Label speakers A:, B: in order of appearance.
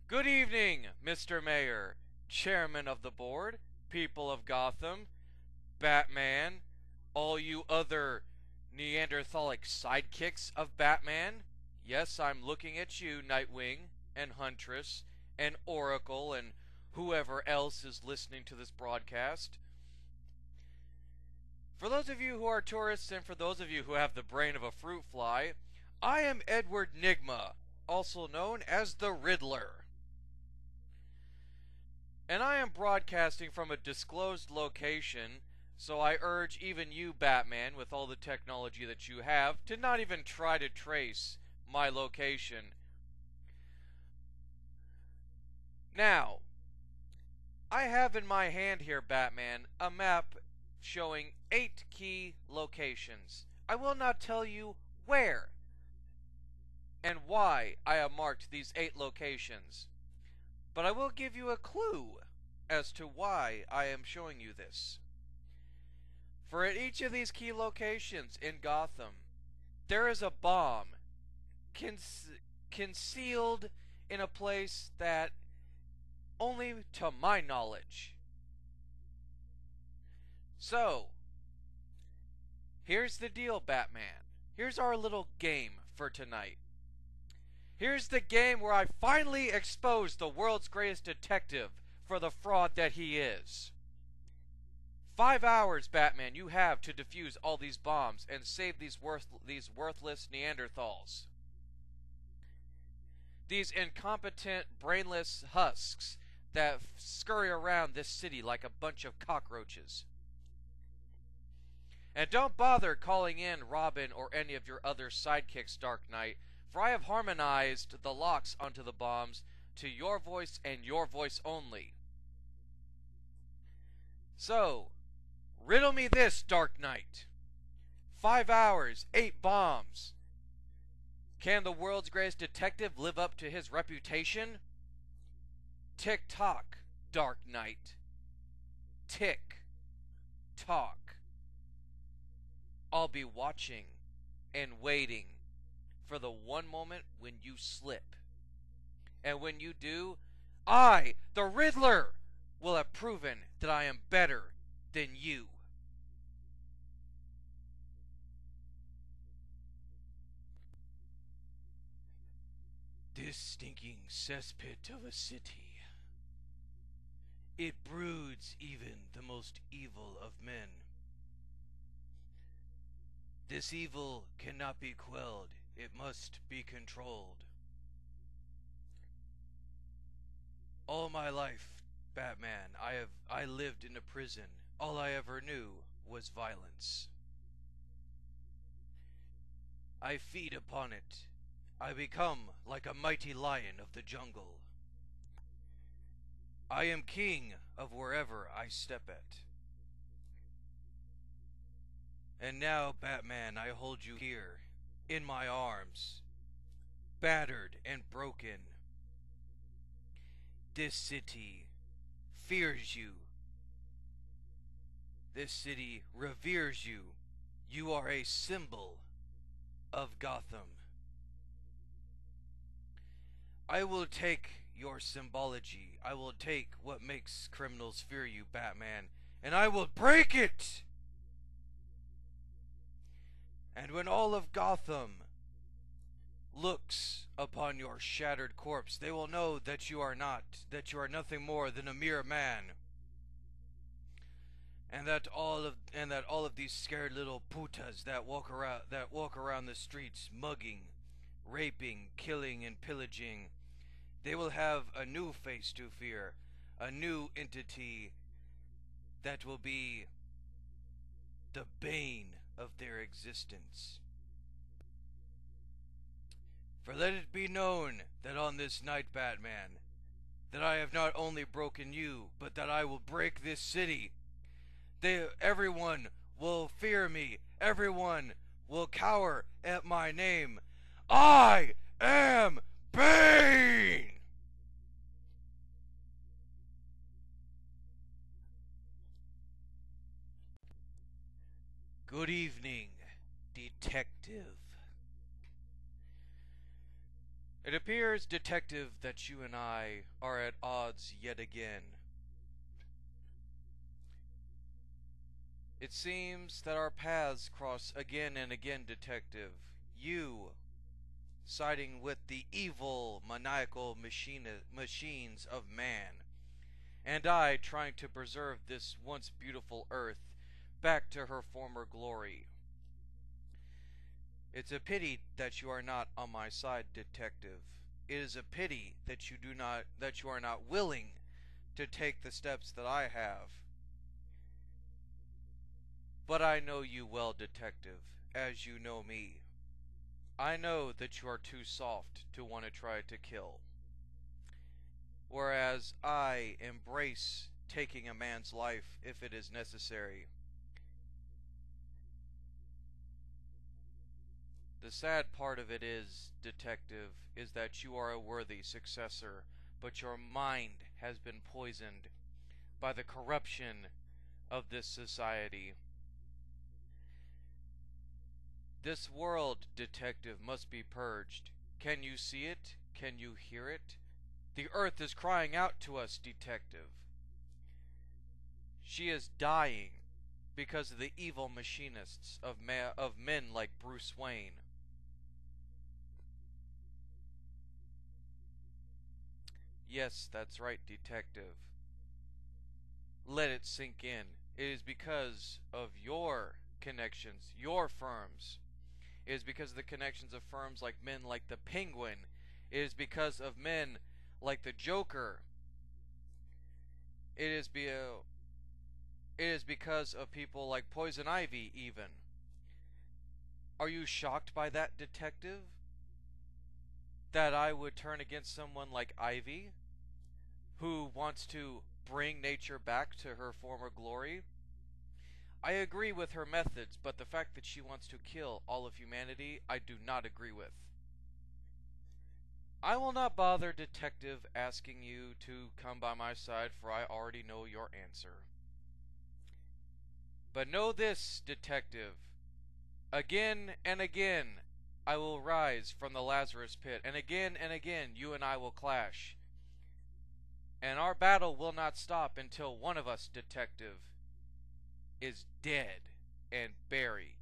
A: Good evening, Mr. Mayor, Chairman of the Board, people of Gotham, Batman, all you other Neanderthalic sidekicks of Batman. Yes, I'm looking at you, Nightwing, and Huntress, and Oracle, and whoever else is listening to this broadcast. For those of you who are tourists, and for those of you who have the brain of a fruit fly, I am Edward Nygma, also known as the Riddler. And I am broadcasting from a disclosed location, so I urge even you, Batman, with all the technology that you have, to not even try to trace my location. Now, I have in my hand here, Batman, a map showing 8 key locations. I will not tell you where and why I have marked these 8 locations, but I will give you a clue as to why I am showing you this. For at each of these key locations in Gotham, there is a bomb concealed in a place that, only to my knowledge. So, here's the deal, Batman. Here's our little game for tonight. Here's the game where I finally expose the world's greatest detective for the fraud that he is. 5 hours, Batman, you have to defuse all these bombs and save these worthless Neanderthals. These incompetent, brainless husks that scurry around this city like a bunch of cockroaches. And don't bother calling in Robin or any of your other sidekicks, Dark Knight, for I have harmonized the locks onto the bombs to your voice and your voice only. So, riddle me this, Dark Knight. 5 hours, 8 bombs. Can the world's greatest detective live up to his reputation? Tick-tock, Dark Knight. Tick-tock. I'll be watching and waiting for the one moment when you slip. And when you do, I, the Riddler, will have proven that I am better than you. This stinking cesspit of a city, it broods even the most evil of men. This evil cannot be quelled, it must be controlled. All my life, Batman, I lived in a prison. All I ever knew was violence. I feed upon it. I become like a mighty lion of the jungle. I am king of wherever I step at. And now, Batman, I hold you here, in my arms, battered and broken. This city fears you. This city reveres you. You are a symbol of Gotham. I will take your symbology. I will take what makes criminals fear you, Batman, and I will break it! And when all of Gotham looks upon your shattered corpse, they will know that you are nothing more than a mere man. And that all of these scared little putas that walk around the streets mugging, raping, killing, and pillaging, they will have a new face to fear, a new entity that will be the bane of their existence. For let it be known that on this night, Batman, that I have not only broken you, but that I will break this city. Everyone will fear me. Everyone will cower at my name. I am Bane! Good evening, detective. It appears, Detective, that you and I are at odds yet again. It seems that our paths cross again and again, Detective. You, siding with the evil, maniacal machines of man, and I trying to preserve this once beautiful earth back to her former glory. It's a pity that you are not on my side, Detective. It is a pity that you are not willing to take the steps that I have. But I know you well, Detective, as you know me. I know that you are too soft to want to try to kill. Whereas I embrace taking a man's life if it is necessary. The sad part of it is, Detective, is that you are a worthy successor, but your mind has been poisoned by the corruption of this society. This world, Detective, must be purged. Can you see it? Can you hear it? The earth is crying out to us, Detective. She is dying because of the evil machinists of men like Bruce Wayne. Yes, that's right, Detective. Let it sink in. It is because of your connections, your firms. It is because of the connections of firms like men like the Penguin. It is because of men like the Joker. It is, it is because of people like Poison Ivy, even. Are you shocked by that, Detective? That I would turn against someone like Ivy, who wants to bring nature back to her former glory? I agree with her methods, but the fact that she wants to kill all of humanity, I do not agree with. I will not bother, Detective, asking you to come by my side, for I already know your answer. But know this, Detective. Again and again, I will rise from the Lazarus pit, and again, you and I will clash. And our battle will not stop until one of us, Detective, is dead and buried.